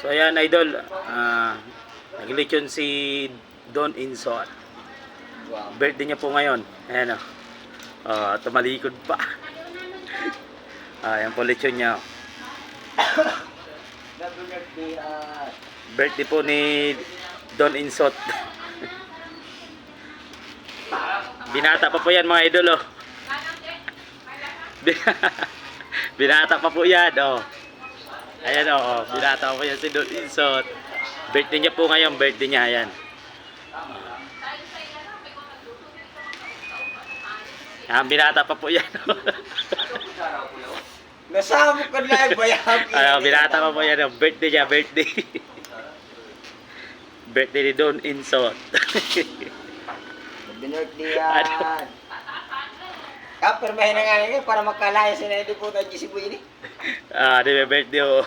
So ayan idol, naglechon si Don Insot. Wow. Birthday niya po ngayon. Ayan o. Tumalikod pa. Ayan po lechon niya. Happy birthday, Birthday po ni Don Insot. Binata pa po yan mga idol oh. Binata pa po yan oh. Ayan oh, binata pa po yan si Don Insot. Birthday niya po ngayon, birthday niya ayan. Binata pa po yan. nasama ko na bayami. Binata pa po yan. Birthday niya, birthday. Birthday ni Don Insot. Happy birthday yan. Permahin na nga ngayon para makalaya sila hindi po tayo si Buini. Di ba birthday oh.